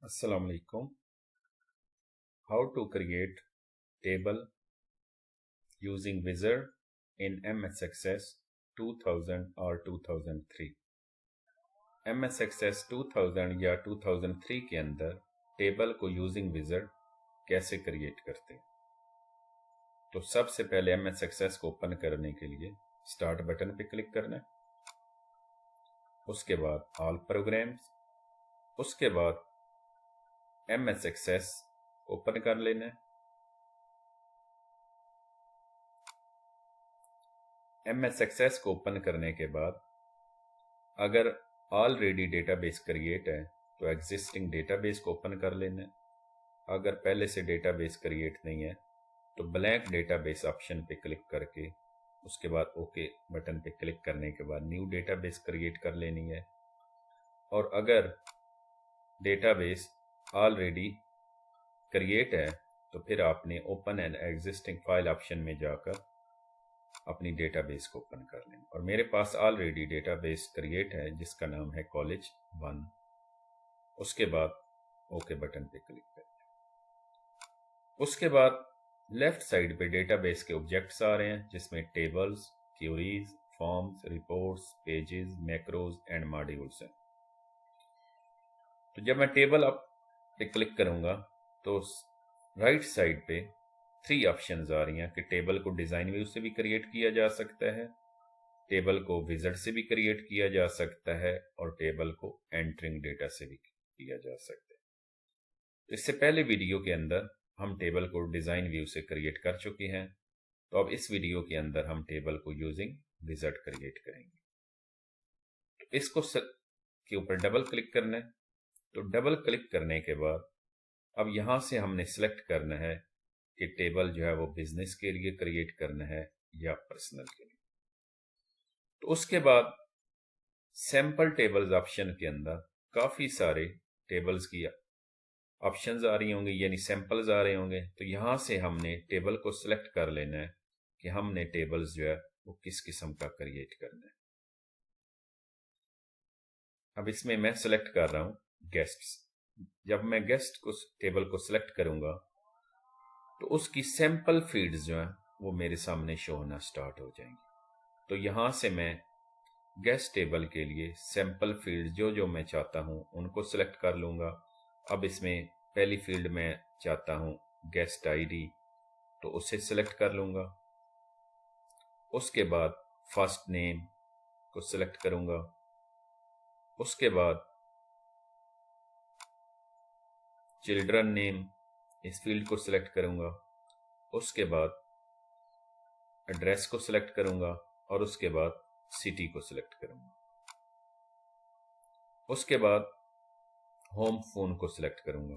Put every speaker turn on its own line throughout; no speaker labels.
Assalamu alaikum. How to create table using wizard in MS Access 2000 or 2003. MS Access 2000 या 2003 के अंदर table को using wizard कैसे create करते हैं। तो सबसे पहले MS Access को ओपन करने के लिए स्टार्ट बटन पे क्लिक करना है, उसके बाद ऑल प्रोग्राम्स, उसके बाद MS Access ओपन कर लेना है। MS Access को ओपन करने के बाद अगर ऑलरेडी डेटाबेस क्रिएट है तो एग्जिस्टिंग डेटाबेस को ओपन कर लेना है। अगर पहले से डेटाबेस क्रिएट नहीं है तो ब्लैंक डेटाबेस ऑप्शन पे क्लिक करके उसके बाद ओके बटन पे क्लिक करने के बाद न्यू डेटाबेस क्रिएट कर लेनी है। और अगर डेटाबेस ऑलरेडी क्रिएट है तो फिर आपने open an existing file option में जाकर अपनी डेटाबेस को ओपन कर लें। और मेरे पास ऑलरेडी डेटाबेस क्रिएट है जिसका नाम है कॉलेज 1। उसके बाद ओके बटन पे क्लिक करें। उसके बाद लेफ्ट साइड पे डेटाबेस के ऑब्जेक्ट्स आ रहे हैं जिसमें tables, queries, forms, reports, pages, macros and modules हैं। तो जब मैं टेबल अप पे क्लिक करूंगा तो राइट साइड पे 3 ऑप्शंस आ रही हैं कि टेबल को डिज़ाइन व्यू से भी क्रिएट किया जा सकता है, टेबल को विज़ार्ड से भी क्रिएट किया जा सकता है और टेबल को एंटरिंग डेटा से भी किया जा सकता है। इससे पहले वीडियो के अंदर हम टेबल को डिज़ाइन व्यू से क्रिएट कर चुके हैं, तो अब इस वीडियो के अंदर हम टेबल को यूजिंग विज़ार्ड क्रिएट करेंगे। तो इसको के ऊपर डबल क्लिक करना है। तो डबल क्लिक करने के बाद अब यहाँ से हमने सेलेक्ट करना है कि टेबल जो है वो बिजनेस के लिए क्रिएट करना है या पर्सनल के लिए। तो उसके बाद सैंपल टेबल्स ऑप्शन के अंदर काफ़ी सारे टेबल्स की ऑप्शंस आ रही होंगी, यानी सैंपल्स आ रहे होंगे। तो यहाँ से हमने टेबल को सिलेक्ट कर लेना है कि हमने टेबल्स जो है वो किस किस्म का क्रिएट करना है। अब इसमें मैं सिलेक्ट कर रहा हूँ गेस्ट्स। जब मैं गेस्ट को टेबल को सिलेक्ट करूँगा तो उसकी सैंपल फील्ड्स जो हैं वो मेरे सामने शो होना स्टार्ट हो जाएंगी। तो यहाँ से मैं गेस्ट टेबल के लिए सैंपल फील्ड जो जो मैं चाहता हूँ उनको सिलेक्ट कर लूँगा। अब इसमें पहली फील्ड में चाहता हूँ गेस्ट आईडी, तो उसे सिलेक्ट कर लूँगा। उसके बाद फर्स्ट नेम को सिलेक्ट करूँगा। उसके बाद चिल्ड्रन नेम, इस फील्ड को सिलेक्ट करूँगा। उसके बाद एड्रेस को सिलेक्ट करूँगा और उसके बाद सिटी को सिलेक्ट करूँगा। उसके बाद होम फोन को सिलेक्ट करूँगा।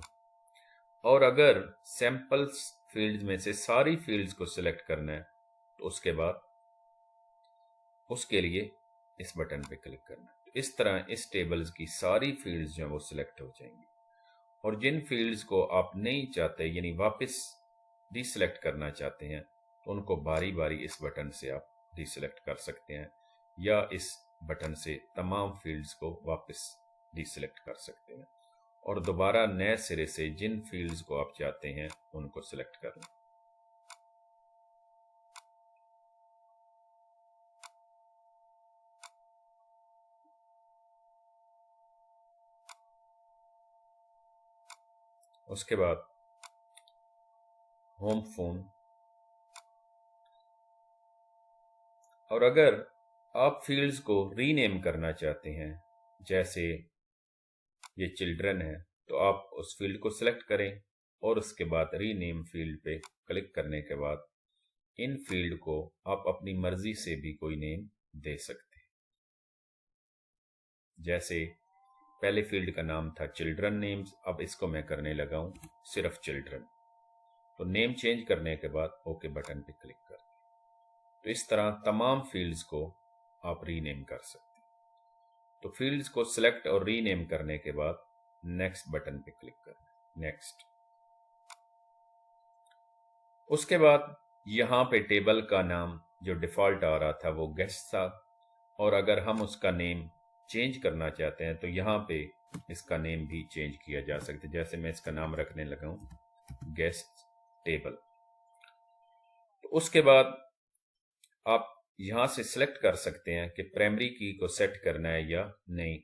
और अगर सैंपल्स फील्ड्स में से सारी फील्ड्स को सिलेक्ट करना है तो उसके बाद उसके लिए इस बटन पे क्लिक करना है। तो इस तरह इस टेबल्स की सारी फील्ड्स जो है वो सिलेक्ट हो जाएंगी। और जिन फील्ड्स को आप नहीं चाहते यानी वापस डिसेलेक्ट करना चाहते हैं तो उनको बारी बारी इस बटन से आप डिसेलेक्ट कर सकते हैं या इस बटन से तमाम फील्ड्स को वापस डिसेलेक्ट कर सकते हैं और दोबारा नए सिरे से जिन फील्ड्स को आप चाहते हैं उनको सिलेक्ट कर लें। उसके बाद होम फोन। और अगर आप फील्ड्स को रीनेम करना चाहते हैं, जैसे ये चिल्ड्रन है, तो आप उस फील्ड को सिलेक्ट करें और उसके बाद रीनेम फील्ड पे क्लिक करने के बाद इन फील्ड को आप अपनी मर्जी से भी कोई नेम दे सकते हैं। जैसे पहले फील्ड का नाम था चिल्ड्रन नेम्स, अब इसको मैं करने लगा हूं सिर्फ चिल्ड्रन। तो नेम चेंज करने के बाद ओके बटन पे क्लिक कर। तो इस तरह तमाम फील्ड्स को आप रीनेम कर सकते हैं। तो फील्ड्स को सिलेक्ट और रीनेम करने के बाद नेक्स्ट बटन पे क्लिक करें, नेक्स्ट। उसके बाद यहाँ पे टेबल का नाम जो डिफॉल्ट आ रहा था वो गेस्ट था, और अगर हम उसका नेम चेंज करना चाहते हैं तो यहाँ पे इसका नेम भी चेंज किया जा सकता है। जैसे मैं इसका नाम रखने लगा हूं गेस्ट टेबल। तो उसके बाद आप यहां से सिलेक्ट कर सकते हैं कि प्राइमरी की को सेट करना है या नहीं।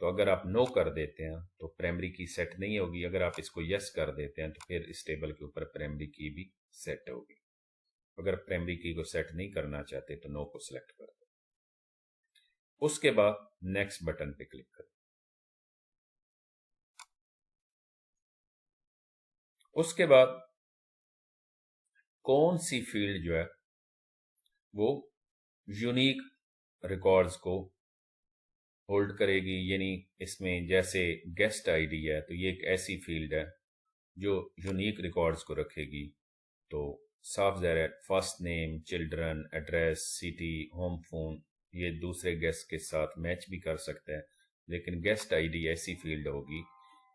तो अगर आप नो कर देते हैं तो प्राइमरी की सेट नहीं होगी, अगर आप इसको यस कर देते हैं तो फिर इस टेबल के ऊपर प्राइमरी की भी सेट होगी। अगर प्राइमरी की को सेट नहीं करना चाहते तो नो को सिलेक्ट कर दो। उसके बाद नेक्स्ट बटन पे क्लिक करें। उसके बाद कौन सी फील्ड जो है वो यूनिक रिकॉर्ड्स को होल्ड करेगी, यानी इसमें जैसे गेस्ट आईडी है तो ये एक ऐसी फील्ड है जो यूनिक रिकॉर्ड्स को रखेगी। तो साफ ज़ाहिर है first name, children, address, city, home phone ये दूसरे गेस्ट के साथ मैच भी कर सकता है, लेकिन गेस्ट आईडी ऐसी फील्ड होगी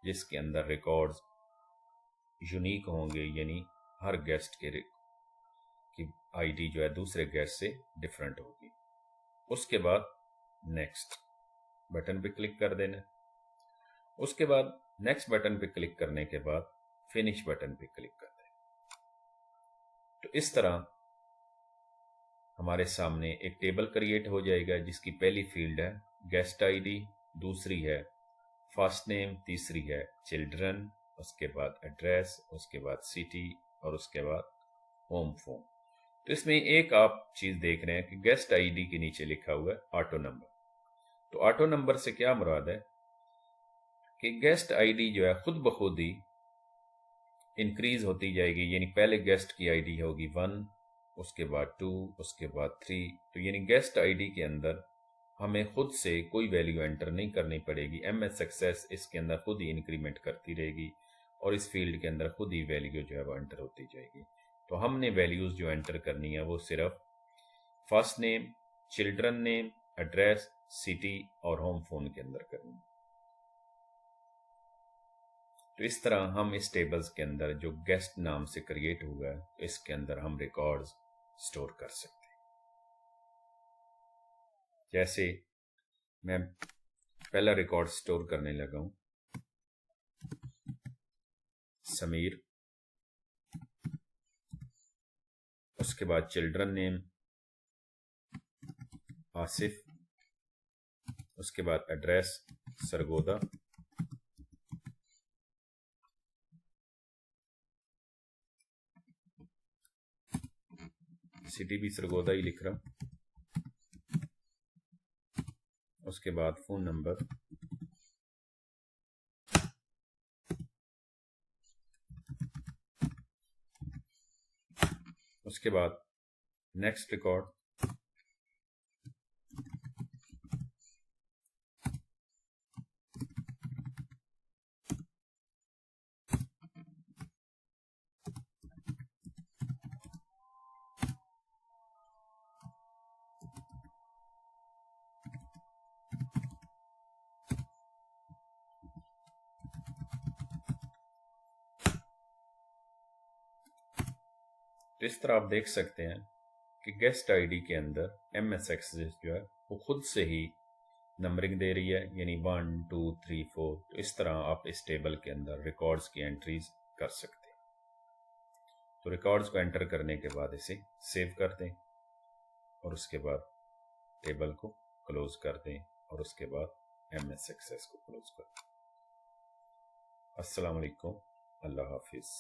जिसके अंदर रिकॉर्ड्स यूनिक होंगे, यानी हर गेस्ट की आईडी जो है दूसरे गेस्ट से डिफरेंट होगी। उसके बाद नेक्स्ट बटन पे क्लिक कर देना। उसके बाद नेक्स्ट बटन पे क्लिक करने के बाद फिनिश बटन पे क्लिक कर देना। तो इस तरह हमारे सामने एक टेबल क्रिएट हो जाएगा जिसकी पहली फील्ड है गेस्ट आईडी, दूसरी है फर्स्ट नेम, तीसरी है चिल्ड्रन, उसके बाद एड्रेस, उसके बाद सिटी और उसके बाद होम फोन। तो इसमें एक आप चीज देख रहे हैं कि गेस्ट आईडी के नीचे लिखा हुआ है ऑटो नंबर। तो ऑटो नंबर से क्या मुराद है कि गेस्ट आईडी जो है खुद ब खुद ही इंक्रीज होती जाएगी, यानी पहले गेस्ट की आईडी होगी 1, उसके बाद 2, उसके बाद 3। तो यानी गेस्ट आईडी के अंदर हमें खुद से कोई वैल्यू एंटर नहीं करनी पड़ेगी। MS एक्सेस इसके अंदर खुद ही इंक्रीमेंट करती रहेगी और इस फील्ड के अंदर खुद ही वैल्यू जो है वो एंटर होती जाएगी। तो हमने वैल्यूज जो एंटर करनी है वो सिर्फ first name, children name, address, city और होम फोन के अंदर करनी है। तो इस तरह हम इस टेबल्स के अंदर जो गेस्ट नाम से क्रिएट हुआ है इसके अंदर हम रिकॉर्ड्स स्टोर कर सकते हैं। जैसे मैं पहला रिकॉर्ड स्टोर करने लगा हूं समीर, उसके बाद चिल्ड्रन नेम आसिफ, उसके बाद एड्रेस सरगोदा, सिटी भी सरगोदा ही लिख रहा हूं, उसके बाद फोन नंबर, उसके बाद नेक्स्ट रिकॉर्ड, तो इस तरह आप देख सकते हैं कि गेस्ट आईडी के अंदर MS एक्सेस जो है वो खुद से ही नंबरिंग दे रही है, यानी 1, 2, 3, 4। तो इस तरह आप इस टेबल के अंदर रिकॉर्ड्स की एंट्रीज कर सकते हैं। तो रिकॉर्ड्स को एंटर करने के बाद इसे सेव कर दें और उसके बाद टेबल को क्लोज कर दें और उसके बाद MS एक्सेस को क्लोज कर दें। अस्सलाम वालेकुम, अल्लाह हाफिज।